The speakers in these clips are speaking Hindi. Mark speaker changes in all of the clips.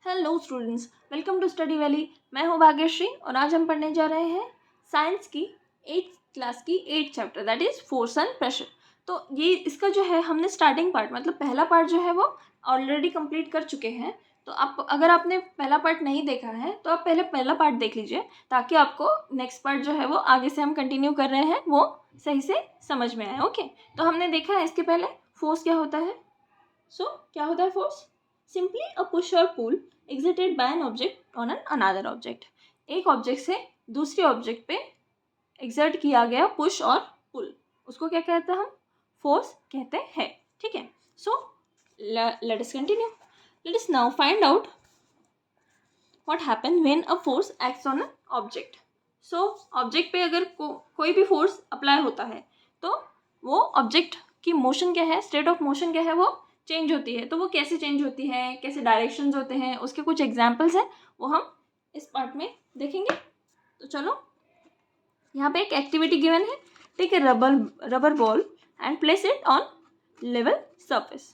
Speaker 1: Hello students, welcome to study valley. मैं हूं भाग्यश्री और आज हम पढ़ने जा रहे हैं साइंस की 8th क्लास की 8th chapter that is force and pressure. तो ये इसका जो है हमने स्टार्टिंग पार्ट मतलब पहला पार्ट जो है वो ऑलरेडी कंप्लीट कर चुके हैं। तो आप अगर आपने पहला पार्ट नहीं देखा है तो आप पहले पहला पार्ट देख लीजिए ताकि आपको नेक्स्ट पार्ट जो है वो आगे से हम कंटिन्यू कर रहे हैं वो सही से समझ में आए। ओके, तो हमने देखा है इसके पहले फोर्स क्या होता है। क्या होता है force? Simply a push or pull exerted by an object on an another object। एक ऑब्जेक्ट से दूसरे ऑब्जेक्ट पे एक्सर्ट किया गया पुश और पुल, उसको क्या कहते हैं हम? फोर्स कहते हैं। ठीक है, so let us continue. Let us now find out what happen when a force acts on an object. So object पे अगर कोई भी फोर्स अप्लाई होता है तो वो ऑब्जेक्ट की मोशन क्या है, स्टेट ऑफ मोशन क्या है, वो चेंज होती है। तो वो कैसे चेंज होती है, कैसे डायरेक्शंस होते हैं, उसके कुछ एग्जांपल्स हैं वो हम इस पार्ट में देखेंगे। तो चलो, यहाँ पे एक एक्टिविटी गिवन है। Take a rubber ball and place it on level surface.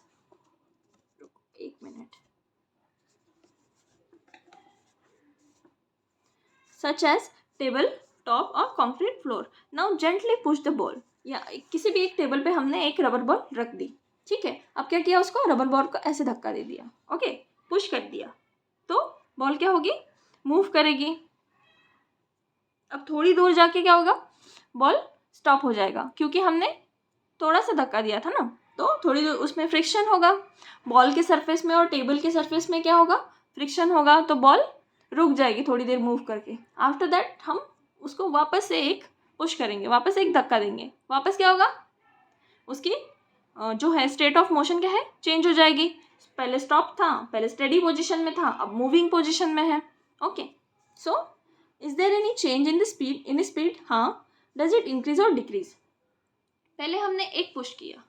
Speaker 1: एक minute. Such as table top और concrete floor. Now gently push the ball. या किसी भी एक टेबल पे हमने एक रबर बॉल रख दी, ठीक है। अब क्या किया, उसको रबर बॉल को ऐसे धक्का दे दिया, ओके, पुश कर दिया, तो बॉल क्या होगी, मूव करेगी। अब थोड़ी दूर जाके क्या होगा, बॉल स्टॉप हो जाएगा क्योंकि हमने थोड़ा सा धक्का दिया था ना, तो थोड़ी दूर उसमें फ्रिक्शन होगा। बॉल के सरफेस में और टेबल के सरफेस में क्या होगा, फ्रिक्शन होगा, तो बॉल रुक जाएगी थोड़ी देर मूव करके। आफ्टर दैट हम उसको वापस से एक पुश करेंगे, वापस एक धक्का देंगे, वापस क्या होगा, उसकी जो है स्टेट ऑफ मोशन क्या है, चेंज हो जाएगी। पहले स्टॉप था, पहले स्टेडी पोजीशन में था, अब मूविंग पोजीशन में है। Okay, so is there any change in the speed? In speed, हाँ। डज इट इंक्रीज और डिक्रीज? पहले हमने एक पुश किया,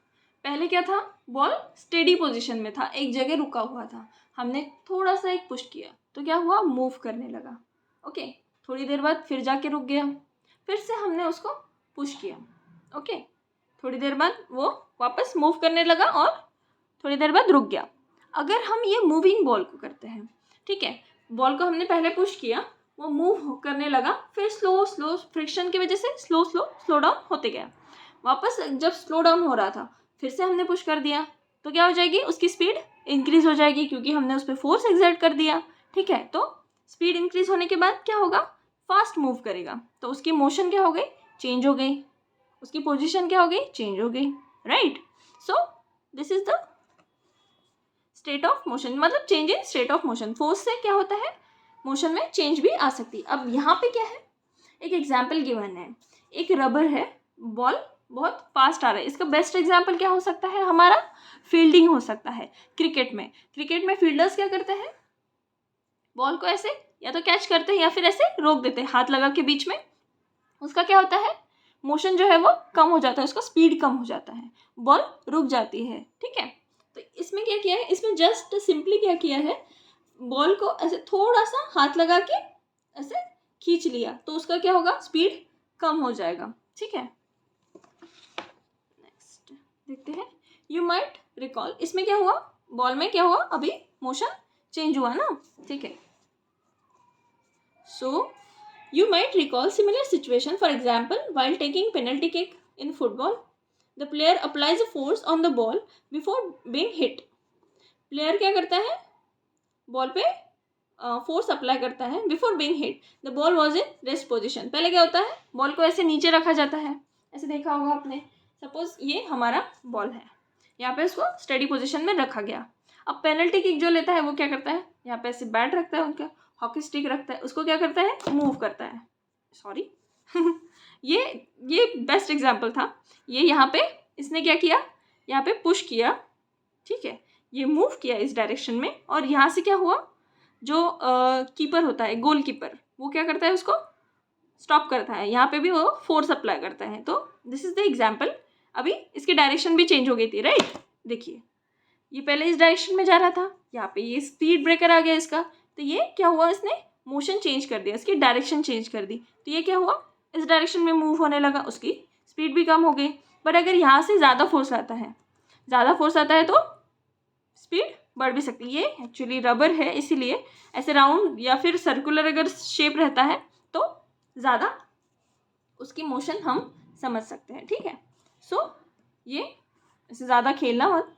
Speaker 1: पहले क्या था, बॉल स्टेडी पोजीशन में था, एक जगह रुका हुआ था। हमने थोड़ा सा एक पुश किया तो क्या हुआ, मूव करने लगा। ओके, थोड़ी देर बाद फिर जाके रुक गया, फिर से हमने उसको पुश किया, ओके, थोड़ी देर बाद वो वापस मूव करने लगा और थोड़ी देर बाद रुक गया। अगर हम ये मूविंग बॉल को करते हैं, ठीक है, बॉल को हमने पहले पुश किया, वो मूव करने लगा, फिर स्लो फ्रिक्शन की वजह से स्लो डाउन होते गया। वापस जब स्लो डाउन हो रहा था फिर से हमने पुश कर दिया, तो क्या हो जाएगी, उसकी स्पीड इंक्रीज हो जाएगी क्योंकि हमने उस पर फोर्स एक्सर्ट कर दिया। ठीक है, तो स्पीड इंक्रीज होने के बाद क्या होगा, फास्ट मूव करेगा, तो उसकी मोशन क्या हो गई, चेंज हो गई, उसकी पोजीशन क्या हो गई, चेंज हो गई, right. So this is the state of motion, मतलब change in state of motion. Force से क्या होता है, मोशन में चेंज भी आ सकती है। अब यहाँ पे क्या है, एक एग्जाम्पल गिवन है, एक रबर है, बॉल बहुत फास्ट आ रहा है। इसका बेस्ट एग्जाम्पल क्या हो सकता है, हमारा फील्डिंग हो सकता है। क्रिकेट में फील्डर्स क्या करते हैं, बॉल को ऐसे या तो कैच करते हैं या फिर ऐसे रोक देते हैं हाथ लगा के बीच में। उसका क्या होता है, मोशन जो है वो कम हो जाता है, उसका स्पीड कम हो जाता है, बॉल रुक जाती है। ठीक है, तो इसमें क्या किया है, इसमें जस्ट सिंपली क्या किया है, बॉल को ऐसे थोड़ा सा हाथ लगा के ऐसे खींच लिया, तो उसका क्या होगा, स्पीड कम हो जाएगा। ठीक है, नेक्स्ट देखते हैं। यू माइट रिकॉल, इसमें क्या हुआ, बॉल में क्या हुआ, अभी मोशन चेंज हुआ ना। ठीक है, सो you might recall similar situation, for example while taking penalty kick in football, the player applies a force on the ball before being hit। Player क्या करता है, बॉल पे फोर्स अप्लाई करता है, before being hit the ball was in rest position. पहले क्या होता है, बॉल को ऐसे नीचे रखा जाता है, ऐसे देखा होगा आपने। सपोज ये हमारा बॉल है, यहाँ पे इसको स्टेडी पोजीशन में रखा गया। अब पेनल्टी किक जो लेता है वो क्या करता है, यहाँ पे ऐसे बैट रखता है, उनका हॉकी स्टिक रखता है, उसको क्या करता है, मूव करता है। सॉरी ये बेस्ट एग्जांपल था। ये यहाँ पे इसने क्या किया, यहाँ पे पुश किया, ठीक है, ये मूव किया इस डायरेक्शन में, और यहाँ से क्या हुआ, जो कीपर होता है, गोल कीपर, वो क्या करता है, उसको स्टॉप करता है, यहाँ पे भी वो फोर्स अप्लाई करता है। तो दिस इज द एग्जाम्पल। अभी इसकी डायरेक्शन भी चेंज हो गई थी, राइट। देखिए, ये पहले इस डायरेक्शन में जा रहा था, यहाँ पे ये स्पीड ब्रेकर आ गया इसका, तो ये क्या हुआ, इसने मोशन चेंज कर दिया, इसकी डायरेक्शन चेंज कर दी, तो ये क्या हुआ, इस डायरेक्शन में मूव होने लगा, उसकी स्पीड भी कम हो गई। बट अगर यहाँ से ज़्यादा फोर्स आता है तो स्पीड बढ़ भी सकती है। ये एक्चुअली रबर है, इसीलिए ऐसे राउंड या फिर सर्कुलर अगर शेप रहता है तो ज़्यादा उसकी मोशन हम समझ सकते हैं, ठीक है। सो ये ऐसे ज़्यादा खेलना मत,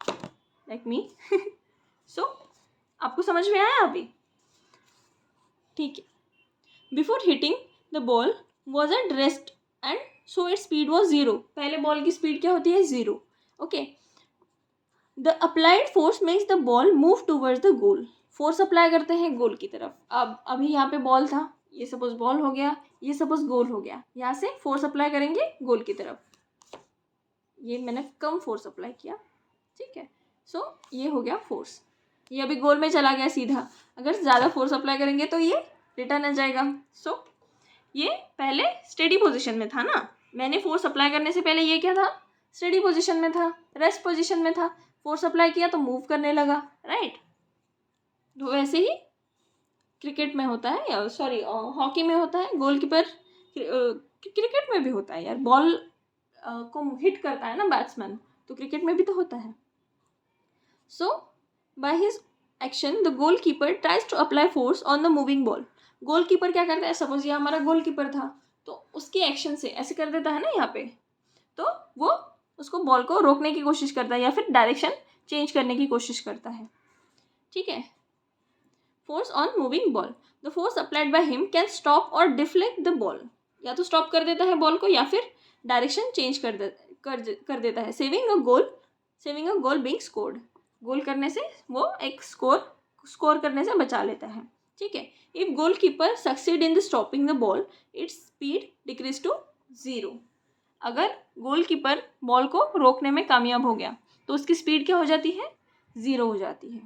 Speaker 1: लाइक मी। सो आपको समझ में आया अभी, ठीक है। Before hitting the ball was at rest and so it speed was 0। पहले बॉल की स्पीड क्या होती है? 0। Okay. The applied force makes the ball move towards the goal. Force apply करते हैं गोल की तरफ। अब अभी यहाँ पे बॉल था, ये सपोज बॉल हो गया, ये सपोज गोल हो गया, यहाँ से फोर्स अप्लाई करेंगे गोल की तरफ। ये मैंने कम फोर्स अप्लाई किया, ठीक है। सो ये हो गया फोर्स, ये अभी गोल में चला गया सीधा। अगर ज़्यादा फोर्स अप्लाई करेंगे तो ये रिटर्न आ जाएगा। सो ये पहले स्टेडी पोजीशन में था ना, मैंने फोर्स अप्लाई करने से पहले ये क्या था? स्टेडी पोजीशन में था, रेस्ट पोजीशन में था। फोर्स अप्लाई किया तो मूव करने लगा, राइट। तो वैसे ही क्रिकेट में होता है, या सॉरी हॉकी में होता है। गोलकीपर क्रिकेट में भी होता है यार, बॉल को हिट करता है ना बैट्समैन, तो क्रिकेट में भी तो होता है। So by his action the goalkeeper tries to apply force on the moving ball. Goalkeeper क्या करता है? सपोज ये हमारा गोलकीपर था, तो उसके एक्शन से ऐसे कर देता है ना यहाँ पे, तो वो उसको बॉल को रोकने की कोशिश करता है या फिर डायरेक्शन चेंज करने की कोशिश करता है, ठीक है। Force on moving ball, the force applied by him can stop और डिफ्लेक्ट द बॉल। या तो स्टॉप कर देता है बॉल को या फिर डायरेक्शन चेंज कर देता है। सेविंग अ गोल बीइंग स्कोर्ड। गोल करने से वो एक स्कोर करने से बचा लेता है, ठीक है। If goal keeper succeed in the stopping the ball its speed decrease to 0। अगर गोलकीपर बॉल को रोकने में कामयाब हो गया तो उसकी स्पीड क्या हो जाती है? 0 हो जाती है,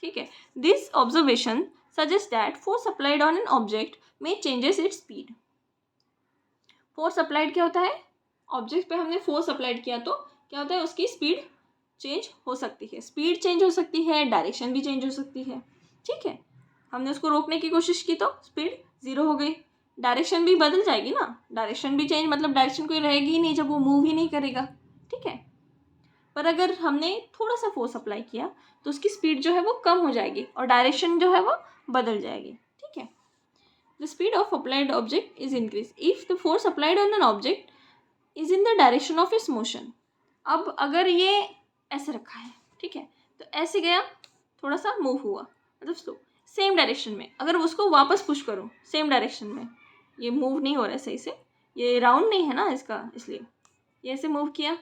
Speaker 1: ठीक है। This observation suggest that force applied on an object में changes its speed. Force applied क्या होता है? ऑब्जेक्ट पे हमने फोर्स अप्लाइड किया तो क्या होता है? उसकी स्पीड चेंज हो सकती है, स्पीड चेंज हो सकती है, डायरेक्शन भी चेंज हो सकती है, ठीक है। हमने उसको रोकने की कोशिश की तो स्पीड 0 हो गई, डायरेक्शन भी बदल जाएगी ना, डायरेक्शन भी चेंज, मतलब डायरेक्शन कोई रहेगी ही नहीं जब वो मूव ही नहीं करेगा, ठीक है। पर अगर हमने थोड़ा सा फोर्स अप्लाई किया तो उसकी स्पीड जो है वो कम हो जाएगी और डायरेक्शन जो है वो बदल जाएगी, ठीक है। The speed of applied object is increase if the force applied on an object is in the direction of its motion. अब अगर ये ऐसे रखा है, ठीक है, तो ऐसे गया, थोड़ा सा मूव हुआ, मतलब स्लो, सेम डायरेक्शन में। अगर उसको वापस पुश करो सेम डायरेक्शन में, ये मूव नहीं हो रहा है सही से, ये राउंड नहीं है ना इसका, इसलिए ये ऐसे मूव किया,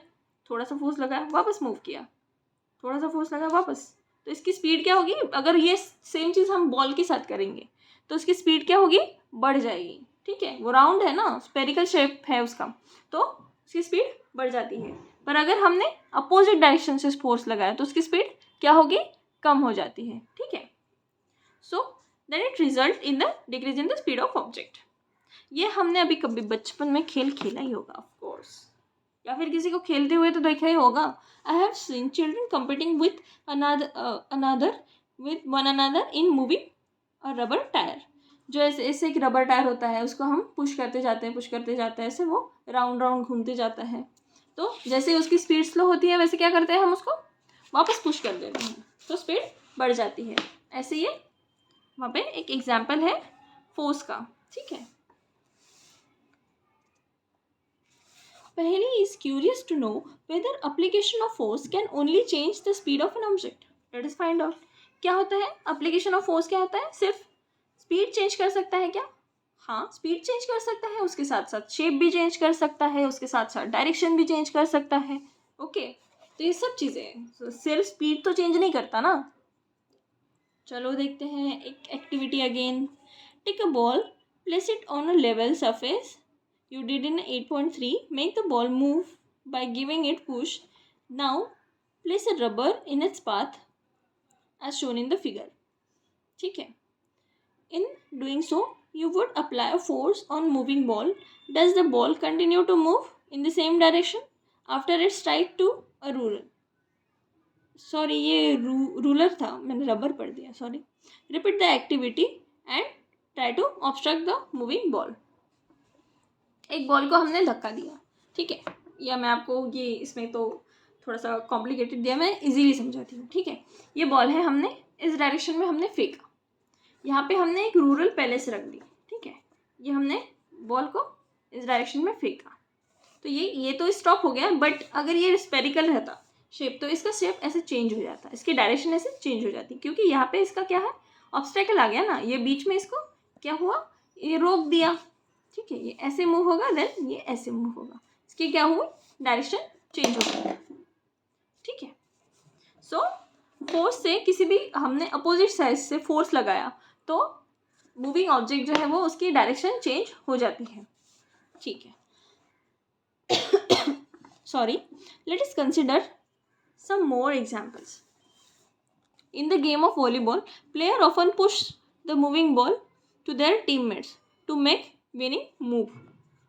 Speaker 1: थोड़ा सा फोर्स लगाया, वापस मूव किया, थोड़ा सा फोर्स लगाया, वापस, तो इसकी स्पीड क्या होगी? अगर ये सेम चीज़ हम बॉल के साथ करेंगे तो उसकी स्पीड क्या होगी? बढ़ जाएगी, ठीक है। वो राउंड है ना, स्पेरिकल शेप है उसका, तो उसकी स्पीड बढ़ जाती है। पर अगर हमने अपोजिट डायरेक्शन से फोर्स लगाया तो उसकी स्पीड क्या होगी? कम हो जाती है, ठीक है। So then it result in the decrease in the speed of object. ये हमने अभी कभी बचपन में खेला ही होगा, ऑफ कोर्स, या फिर किसी को खेलते हुए तो देखा ही होगा। I have seen children competing with another one another in moving a rubber tyre. जो ऐसे एक रबर टायर होता है, उसको हम पुश करते जाते हैं, ऐसे वो राउंड राउंड घूमते जाता है। तो जैसे उसकी स्पीड स्लो होती है वैसे क्या करते हैं हम उसको वापस पुश कर देते हैं तो स्पीड बढ़ जाती है। ऐसे ये वहाँ पे एक एग्जाम्पल है फोर्स का, ठीक है। पहली is curious to know whether application of force can only change the speed of an object. Let us find out क्या होता है एप्लीकेशन ऑफ फोर्स। क्या होता है? सिर्फ स्पीड चेंज कर सकता है क्या? हाँ, स्पीड चेंज कर सकता है, उसके साथ साथ शेप भी चेंज कर सकता है, उसके साथ साथ डायरेक्शन भी चेंज कर सकता है, ओके। तो ये सब चीज़ें, सिर्फ स्पीड तो चेंज नहीं करता ना। चलो देखते हैं एक activity again. Take a ball, place it on a level surface you did in 8.3. Make the ball move by giving it push. Now place a rubber in its path as shown in the figure. ठीक है। In doing so you would apply a force on moving ball. Does the ball continue to move in the same direction after it strike to a ruler? Sorry, ये रूलर था, मैंने रबर पढ़ दिया, sorry. Repeat the activity and try to obstruct the moving ball. एक बॉल को हमने धक्का दिया, ठीक है, या मैं आपको ये इसमें तो थोड़ा सा कॉम्प्लिकेटेड दिया, मैं इजीली समझाती हूँ, ठीक है। ये बॉल है, हमने इस डायरेक्शन में हमने फेंका, यहाँ पे हमने एक रूरल पैलेस रख दी, ठीक है। ये हमने बॉल को इस डायरेक्शन में फेंका, तो ये तो स्टॉप हो गया, बट अगर ये स्पेरिकल रहता शेप तो इसका शेप ऐसे चेंज हो जाता, इसकी डायरेक्शन ऐसे चेंज हो जाती, क्योंकि यहाँ पे इसका क्या है, ऑब्स्टेकल आ गया ना, ये बीच में इसको क्या हुआ, ये रोक दिया, ठीक है। ये ऐसे मूव होगा, देन ये ऐसे मूव होगा, इसकी क्या हुई, डायरेक्शन चेंज हो गई, ठीक है। सो फोर्स से किसी भी हमने अपोजिट साइड से फोर्स लगाया तो मूविंग ऑब्जेक्ट जो है वो उसकी डायरेक्शन चेंज हो जाती है, ठीक है। Sorry, let us consider some more examples. In the game of volleyball, player often push the moving ball to their teammates to make winning move.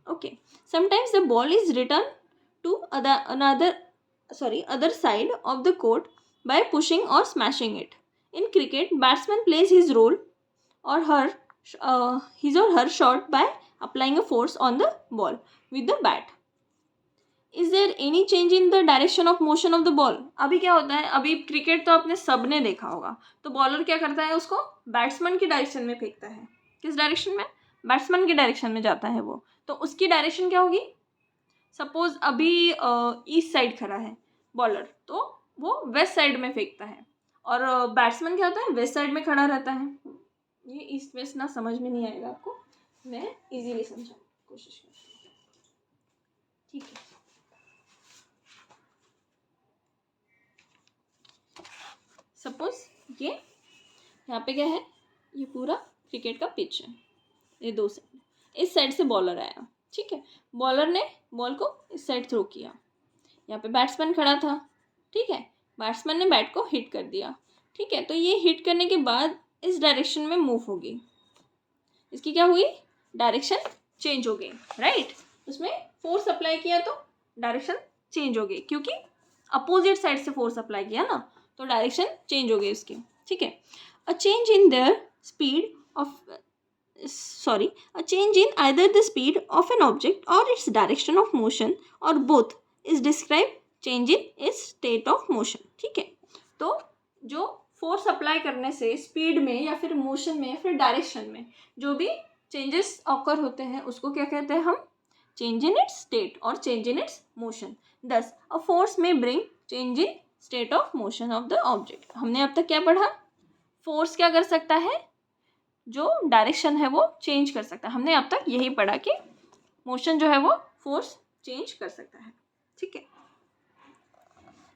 Speaker 1: Okay. Sometimes the ball is returned to other side of the court by pushing or smashing it. In cricket, batsman plays his role or his or her shot by applying a force on the ball with the bat. Is there any change in the direction of motion of the ball. अभी क्या होता है, अभी क्रिकेट तो आपने सबने देखा होगा, तो बॉलर क्या करता है, उसको बैट्समैन की डायरेक्शन में फेंकता है, किस डायरेक्शन में, बैट्समैन की डायरेक्शन में जाता है वो, तो उसकी डायरेक्शन क्या होगी, सपोज अभी ईस्ट साइड खड़ा है बॉलर, तो वो वेस्ट साइड में फेंकता है, और बैट्समैन क्या होता है, वेस्ट साइड में खड़ा रहता है। ये ईस्ट वेस्ट ना समझ में नहीं आएगा आपको, मैं इजीली समझाने की कोशिश करती हूँ, ठीक है। सपोज ये यहाँ पे क्या है, ये पूरा क्रिकेट का पिच है, ये दो साइड, इस साइड से बॉलर आया, ठीक है, बॉलर ने बॉल को इस साइड थ्रो किया, यहाँ पे बैट्समैन खड़ा था, ठीक है, बैट्समैन ने बैट को हिट कर दिया, ठीक है, तो ये हिट करने के बाद इस डायरेक्शन में मूव होगी, इसकी क्या हुई, डायरेक्शन चेंज हो गई, राइट। उसमें फोर्स अप्लाई किया तो डायरेक्शन चेंज हो गई, क्योंकि अपोजिट साइड से फोर्स अप्लाई किया ना, तो डायरेक्शन चेंज हो गई उसकी, ठीक है। A change in there speed of a change in either the speed of an object or its direction of motion or both is described change in its state of motion, ठीक है। तो जो फोर्स अप्लाई करने से स्पीड में या फिर मोशन में या फिर डायरेक्शन में जो भी चेंजेस ऑकर होते हैं उसको क्या कहते हैं हम, चेंज इन इट्स स्टेट और चेंज इन इट्स मोशन। दस अ फोर्स में bring change in state of motion of the object. हमने अब तक क्या पढ़ा, फोर्स क्या कर सकता है, जो डायरेक्शन है वो चेंज कर सकता है, हमने अब तक यही पढ़ा कि मोशन जो है वो फोर्स चेंज कर सकता है, ठीक है।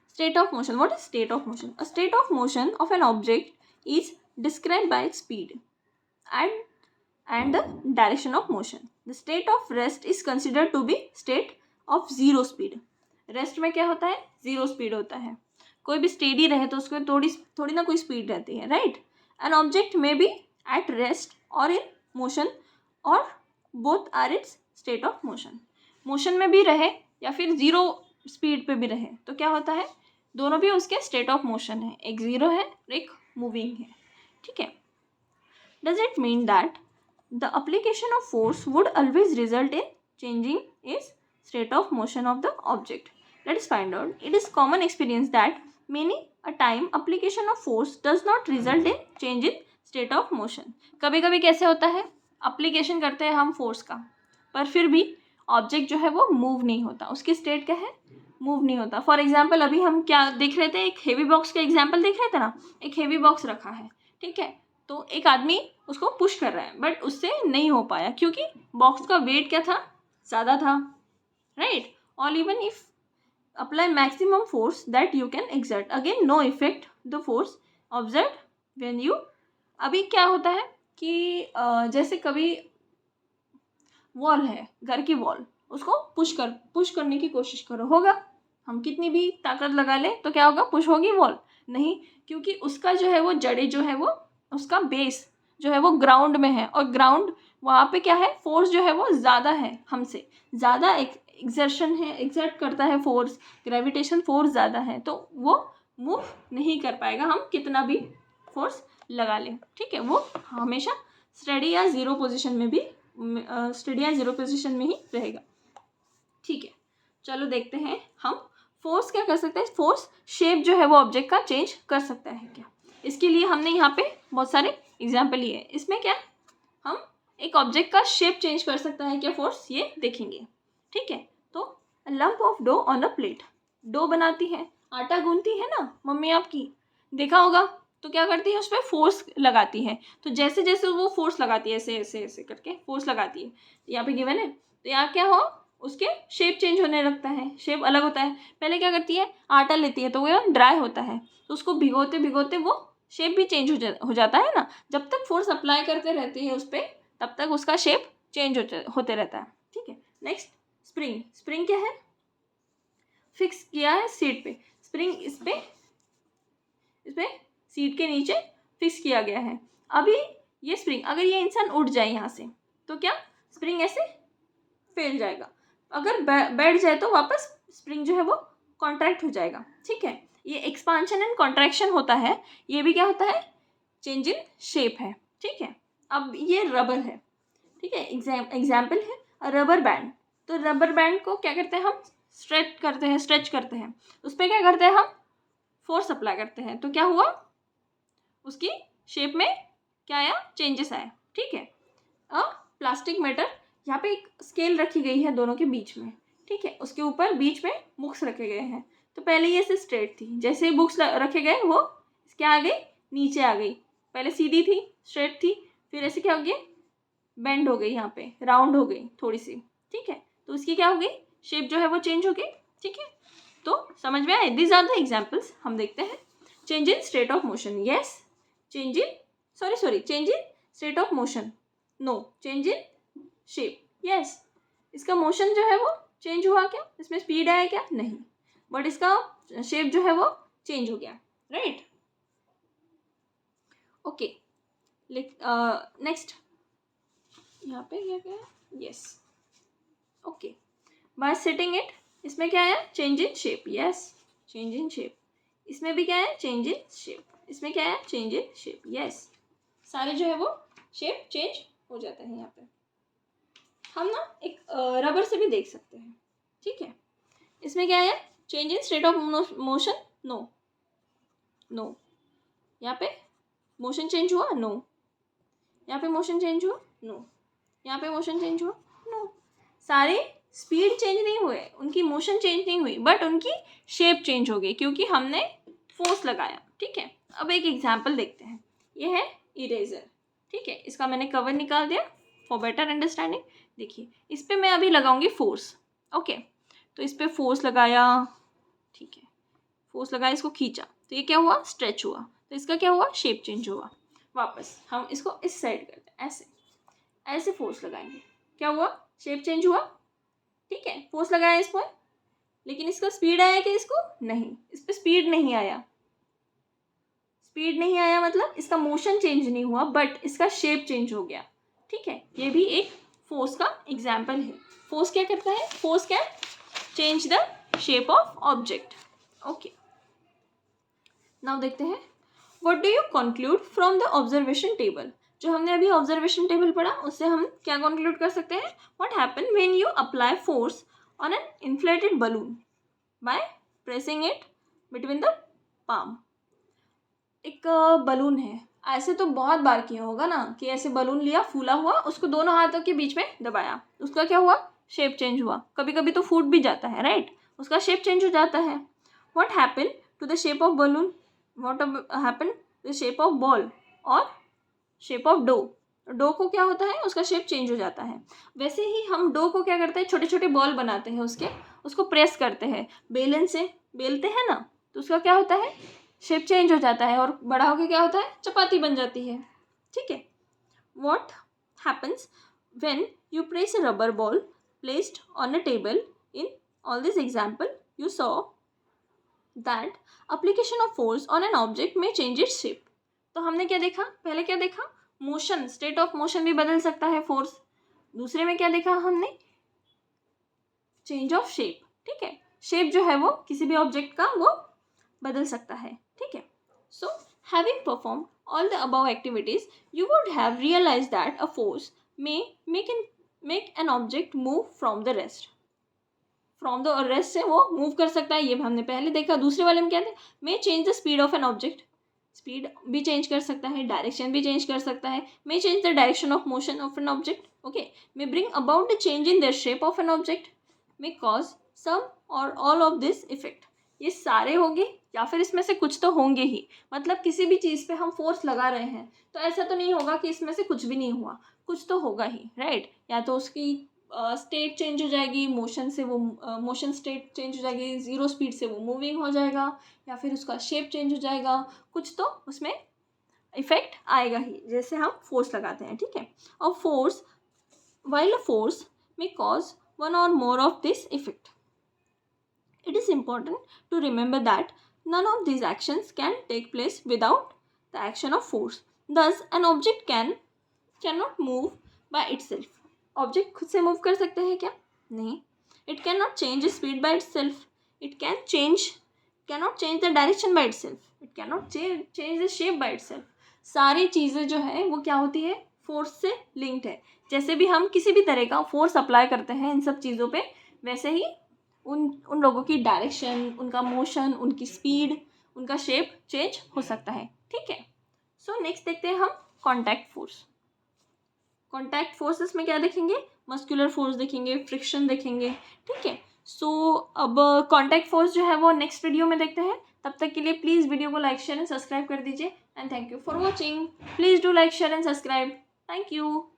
Speaker 1: State of motion, what is state of motion, a state of motion of an object is described bye its speed and the direction of motion. The state of rest is considered to be state of zero speed. Rest में क्या होता है, जीरो स्पीड होता है, कोई भी स्टेडी रहे तो उसको थोड़ी ना कोई स्पीड रहती है, right. An object may be at rest और इन मोशन और both are its state of motion. Motion में भी रहे या फिर जीरो स्पीड पे भी रहे तो क्या होता है, दोनों भी उसके स्टेट ऑफ मोशन है, एक जीरो है और एक मूविंग है, ठीक है। Does it mean that the application of force would always result in changing its state of motion of the object? Let us find out. It is common experience that many a time application of force does not result in change in state of motion. कभी कभी कैसे होता है, application करते हैं हम force का, पर फिर भी ऑब्जेक्ट जो है वो मूव नहीं होता, उसकी स्टेट क्या है, मूव नहीं होता। फॉर एग्जाम्पल अभी हम क्या देख रहे थे, एक हेवी बॉक्स का एग्जाम्पल देख रहे थे ना, एक हेवी बॉक्स रखा है, ठीक है, तो एक आदमी उसको पुश कर रहा है बट उससे नहीं हो पाया क्योंकि बॉक्स का वेट क्या था, ज़्यादा था, राइट। और even if apply maximum force that you can exert again no effect the force observe when you. अभी क्या होता है कि जैसे कभी वॉल है, घर की वॉल, उसको पुश करने की कोशिश करो, होगा, हम कितनी भी ताकत लगा ले तो क्या होगा, पुश होगी वॉल, नहीं, क्योंकि उसका जो है वो जड़े जो है वो, उसका बेस जो है वो ग्राउंड में है, और ग्राउंड वहाँ पे क्या है, फोर्स जो है वो ज़्यादा है, हमसे ज़्यादा एक्सर्शन है, एक्सर्ट करता है फोर्स, ग्रेविटेशन फोर्स ज़्यादा है, तो वो मूव नहीं कर पाएगा, हम कितना भी फोर्स लगा लें, ठीक है, वो हमेशा स्टडी या ज़ीरो पोजीशन में ही रहेगा, ठीक है। चलो देखते हैं हम फोर्स क्या कर सकता है, फोर्स शेप जो है वो ऑब्जेक्ट का चेंज कर सकता है क्या? इसके लिए हमने यहाँ पे बहुत सारे एग्जाम्पल लिए। इसमें क्या हम एक ऑब्जेक्ट का शेप चेंज कर सकता है क्या फोर्स, ये देखेंगे। ठीक है, तो lump of dough on a plate, dough बनाती है, आटा गूंथती है ना मम्मी आपकी, देखा होगा, तो क्या करती है उस पर फोर्स लगाती है। तो जैसे जैसे वो फोर्स लगाती है, ऐसे ऐसे ऐसे करके फोर्स लगाती है, यहाँ पे गिवन है, तो यहाँ क्या हो, उसके शेप चेंज होने लगता है, शेप अलग होता है। पहले क्या करती है, आटा लेती है तो वो ड्राई होता है, तो उसको भिगोते भिगोते वो शेप भी चेंज हो जाता है ना। जब तक फोर्स अप्लाई करते रहते हैं उस पर, तब तक उसका शेप चेंज होते रहता है। ठीक है, नेक्स्ट स्प्रिंग, स्प्रिंग क्या है, फिक्स किया है सीट पे, स्प्रिंग इस पे सीट के नीचे फिक्स किया गया है। अभी ये स्प्रिंग, अगर ये इंसान उठ जाए यहाँ से, तो क्या स्प्रिंग ऐसे फैल जाएगा, अगर बैठ जाए तो वापस स्प्रिंग जो है वो कॉन्ट्रैक्ट हो जाएगा। ठीक है, ये एक्सपांशन एंड कॉन्ट्रैक्शन होता है, ये भी क्या होता है, चेंज इन शेप है। ठीक है, अब ये रबर है, ठीक है, एग्जाम्पल है रबर बैंड। तो रबर बैंड को क्या करते हैं हम, स्ट्रेच करते हैं, उस पर क्या करते हैं हम, फोर्स अप्लाई करते हैं, तो क्या हुआ, उसकी शेप में क्या आया, चेंजेस आए। ठीक है, अब प्लास्टिक मेटल, यहाँ पे एक स्केल रखी गई है दोनों के बीच में। ठीक है, उसके ऊपर बीच में बुक्स रखे गए हैं। तो पहले ये से स्ट्रेट थी, जैसे ही बुक्स रखे गए वो क्या आ गई, नीचे आ गई, पहले सीधी थी स्ट्रेट थी, फिर ऐसे क्या हो गया, बेंड हो गई, यहाँ पे राउंड हो गई थोड़ी सी। ठीक है, तो उसकी क्या हो गई, शेप जो है वो चेंज हो गई। ठीक है, तो समझ में आए, दीज आर द एग्जाम्पल्स। हम देखते हैं, change in state of motion, yes, change in change in state of motion, no, change in shape, yes. इसका मोशन जो है वो चेंज हुआ क्या, इसमें स्पीड आया क्या, नहीं, बट इसका शेप जो है वो चेंज हो गया, राइट। ओके, नेक्स्ट यहाँ पे क्या है, yes, okay, bye setting it, इसमें क्या है, change in shape, yes, change in shape, इसमें भी क्या है, चेंज इन शेप, इसमें क्या है, चेंज इन शेप, यस, सारे जो है वो शेप चेंज हो जाते हैं। यहाँ पे हम ना एक रबर से भी देख सकते हैं। ठीक है, इसमें क्या है, change in state of motion, no, no, यहाँ पे मोशन चेंज हुआ, नो, यहाँ पे मोशन चेंज हुआ, नो, यहाँ पे मोशन चेंज हुआ, नो, सारे स्पीड चेंज नहीं हुए, उनकी मोशन चेंज नहीं हुई, बट उनकी शेप चेंज हो गई क्योंकि हमने फोर्स लगाया। ठीक है, अब एक एग्जाम्पल देखते हैं, ये है इरेजर। ठीक है, इसका मैंने कवर निकाल दिया फॉर बेटर अंडरस्टैंडिंग। देखिए, इस पर मैं अभी लगाऊंगी फोर्स। ओके, तो इस पर फोर्स लगाया, ठीक है, फोर्स लगाया, इसको खींचा, तो ये क्या हुआ, स्ट्रेच हुआ, तो इसका क्या हुआ, शेप चेंज हुआ। वापस हम इसको इस साइड करते हैं, ऐसे ऐसे फोर्स लगाएंगे, क्या हुआ, शेप चेंज हुआ। ठीक है, फोर्स लगाया इस पर, लेकिन इसका स्पीड आया क्या, इसको नहीं, इस पर स्पीड नहीं आया, स्पीड नहीं आया मतलब इसका मोशन चेंज नहीं हुआ, बट इसका शेप चेंज हो गया। ठीक है, ये भी एक फोर्स का एग्जाम्पल है। फोर्स क्या करता है, फोर्स क्या, change the shape of object. Okay, now देखते हैं, what do you conclude from the observation table. जो हमने अभी ऑब्जर्वेशन टेबल पढ़ा, उससे हम क्या कंक्लूड कर सकते हैं, what happen when you apply force on an inflated balloon by pressing it between the palm. एक बलून है, ऐसे तो बहुत बार किया होगा ना, कि ऐसे बलून लिया फूला हुआ, उसको दोनों हाथों के बीच में दबाया, उसका क्या हुआ, शेप चेंज हुआ, कभी कभी तो फूट भी जाता है, राइट, उसका शेप चेंज हो जाता है। What happen to the shape of balloon, what happen to the shape of ball और शेप ऑफ डो, डो को क्या होता है, उसका शेप चेंज हो जाता है। वैसे ही हम डो को क्या करते हैं, छोटे छोटे बॉल बनाते हैं उसके, उसको प्रेस करते हैं, बेलन से बेलते हैं ना, तो उसका क्या होता है, शेप चेंज हो जाता है, और बड़ा होकर क्या होता है, चपाती बन जाती है। ठीक है, what happens when you place a rubber ball placed on a table, in all this example you saw that application of force on an object may change its shape। तो हमने क्या देखा, पहले क्या देखा, मोशन, स्टेट ऑफ मोशन भी बदल सकता है फोर्स। दूसरे में क्या देखा हमने, चेंज ऑफ शेप। ठीक है, शेप जो है वो किसी भी ऑब्जेक्ट का वो बदल सकता है। ठीक है, so having perform all the above activities, you would have realise that a force may make an object move from from the rest से वो मूव कर सकता है, ये हमने पहले देखा। दूसरे वाले में क्या है, may change the speed of an object, speed भी चेंज कर सकता है, डायरेक्शन भी चेंज कर सकता है। May change the direction of motion of an object, okay. May bring about the change in their shape of an object, may cause some और ऑल ऑफ दिस इफेक्ट। ये सारे होंगे या फिर इसमें से कुछ तो होंगे ही। मतलब किसी भी चीज़ पे हम फोर्स लगा रहे हैं तो ऐसा तो नहीं होगा कि इसमें से कुछ भी नहीं हुआ, कुछ तो होगा ही, राइट। या तो उसकी स्टेट चेंज हो जाएगी, मोशन से वो मोशन स्टेट चेंज हो जाएगी, ज़ीरो स्पीड से वो मूविंग हो जाएगा, या फिर उसका शेप चेंज हो जाएगा, कुछ तो उसमें इफेक्ट आएगा ही, जैसे हम फोर्स लगाते हैं, ठीक है। और force, while a force may cause one or more of this effect, it is important to remember that none of these actions can take place without the action of force. Thus, an object cannot move by itself. Object खुद से move कर सकते हैं क्या? नहीं. It cannot change speed by itself. It cannot change the direction by itself. It cannot change the shape by itself. सारी चीज़ें जो है वो क्या होती है, फोर्स से लिंक्ड है। जैसे भी हम किसी भी तरह का फोर्स अप्लाई करते हैं इन सब चीज़ों पे, वैसे ही उन लोगों की डायरेक्शन, उनका मोशन, उनकी स्पीड, उनका शेप चेंज हो सकता है, ठीक है। सो नेक्स्ट देखते हैं हम कॉन्टैक्ट फोर्स। कॉन्टैक्ट फोर्सेस में क्या देखेंगे, मस्कुलर फोर्स देखेंगे, फ्रिक्शन देखेंगे, ठीक है। सो अब कॉन्टैक्ट फोर्स जो है वो नेक्स्ट वीडियो में देखते हैं। तब तक के लिए प्लीज़ वीडियो को लाइक शेयर एंड सब्सक्राइब कर दीजिए, and thank you for watching. Please do like share and subscribe. Thank you.